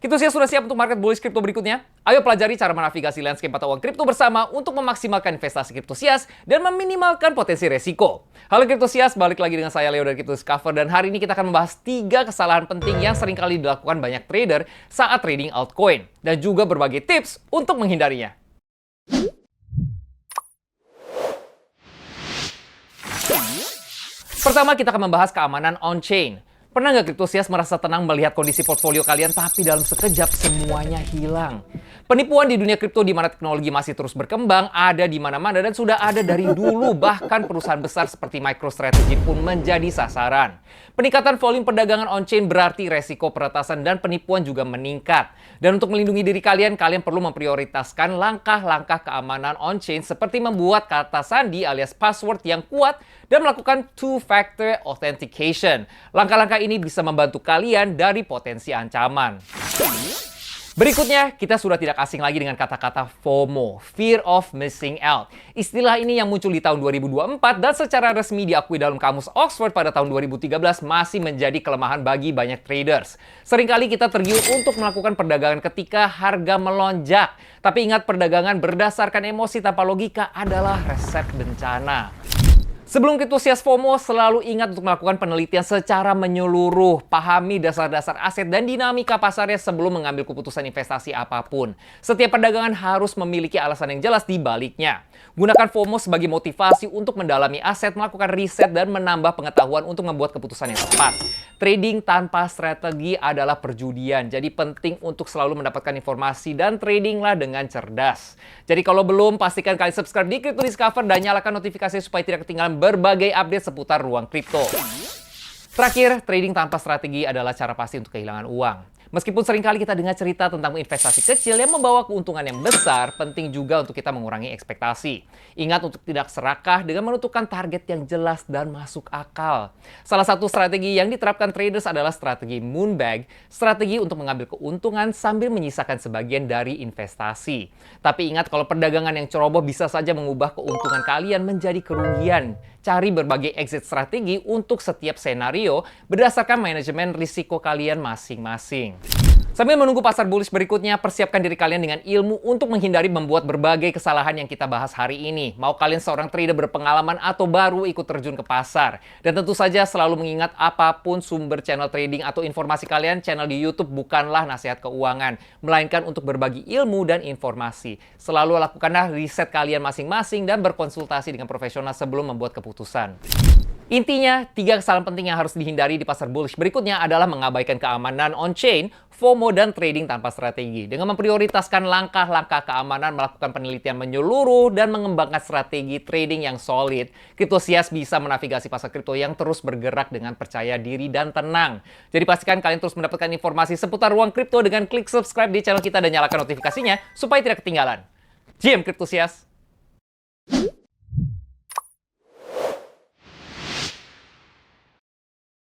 Kriptosias sudah siap untuk market bullish kripto berikutnya? Ayo pelajari cara menavigasi landscape mata uang kripto bersama untuk memaksimalkan investasi Kriptosias dan meminimalkan potensi resiko. Halo Kriptosias, balik lagi dengan saya Leo dari Crypto Discover, dan hari ini kita akan membahas 3 kesalahan penting yang seringkali dilakukan banyak trader saat trading altcoin dan juga berbagai tips untuk menghindarinya. Pertama, kita akan membahas keamanan on-chain. Pernah nggak Kriptosias merasa tenang melihat kondisi portfolio kalian, tapi dalam sekejap semuanya hilang? Penipuan di dunia kripto di mana teknologi masih terus berkembang, ada di mana-mana dan sudah ada dari dulu. Bahkan perusahaan besar seperti MicroStrategy pun menjadi sasaran. Peningkatan volume perdagangan on-chain berarti resiko peretasan dan penipuan juga meningkat. Dan untuk melindungi diri kalian, kalian perlu memprioritaskan langkah-langkah keamanan on-chain seperti membuat kata sandi alias password yang kuat dan melakukan two-factor authentication. Langkah-langkah ini bisa membantu kalian dari potensi ancaman. Berikutnya, kita sudah tidak asing lagi dengan kata-kata FOMO, Fear of Missing Out. Istilah ini yang muncul di tahun 2024 dan secara resmi diakui dalam kamus Oxford pada tahun 2013 masih menjadi kelemahan bagi banyak traders. Seringkali kita tergiur untuk melakukan perdagangan ketika harga melonjak. Tapi ingat, perdagangan berdasarkan emosi tanpa logika adalah resep bencana. Sebelum Kriptosias FOMO, selalu ingat untuk melakukan penelitian secara menyeluruh. Pahami dasar-dasar aset dan dinamika pasarnya sebelum mengambil keputusan investasi apapun. Setiap perdagangan harus memiliki alasan yang jelas di baliknya. Gunakan FOMO sebagai motivasi untuk mendalami aset, melakukan riset, dan menambah pengetahuan untuk membuat keputusan yang tepat. Trading tanpa strategi adalah perjudian, jadi penting untuk selalu mendapatkan informasi dan tradinglah dengan cerdas. Jadi kalau belum, pastikan kalian subscribe di Crypto Discover dan nyalakan notifikasi supaya tidak ketinggalan berbagai update seputar ruang kripto. Terakhir, trading tanpa strategi adalah cara pasti untuk kehilangan uang. Meskipun seringkali kita dengar cerita tentang investasi kecil yang membawa keuntungan yang besar, penting juga untuk kita mengurangi ekspektasi. Ingat untuk tidak serakah dengan menentukan target yang jelas dan masuk akal. Salah satu strategi yang diterapkan traders adalah strategi Moonbag, strategi untuk mengambil keuntungan sambil menyisakan sebagian dari investasi. Tapi ingat, kalau perdagangan yang ceroboh bisa saja mengubah keuntungan kalian menjadi kerugian. Cari berbagai exit strategi untuk setiap senario berdasarkan manajemen risiko kalian masing-masing. Sambil menunggu pasar bullish berikutnya, persiapkan diri kalian dengan ilmu untuk menghindari membuat berbagai kesalahan yang kita bahas hari ini. Mau kalian seorang trader berpengalaman atau baru ikut terjun ke pasar. Dan tentu saja selalu mengingat, apapun sumber channel trading atau informasi kalian, channel di YouTube bukanlah nasihat keuangan, melainkan untuk berbagi ilmu dan informasi. Selalu lakukanlah riset kalian masing-masing dan berkonsultasi dengan profesional sebelum membuat keputusan. Intinya, 3 kesalahan penting yang harus dihindari di pasar bullish berikutnya adalah mengabaikan keamanan on-chain, FOMO, dan trading tanpa strategi. Dengan memprioritaskan langkah-langkah keamanan, melakukan penelitian menyeluruh, dan mengembangkan strategi trading yang solid, Kriptosias bisa menavigasi pasar kripto yang terus bergerak dengan percaya diri dan tenang. Jadi pastikan kalian terus mendapatkan informasi seputar ruang kripto dengan klik subscribe di channel kita dan nyalakan notifikasinya supaya tidak ketinggalan. GM Kriptosias!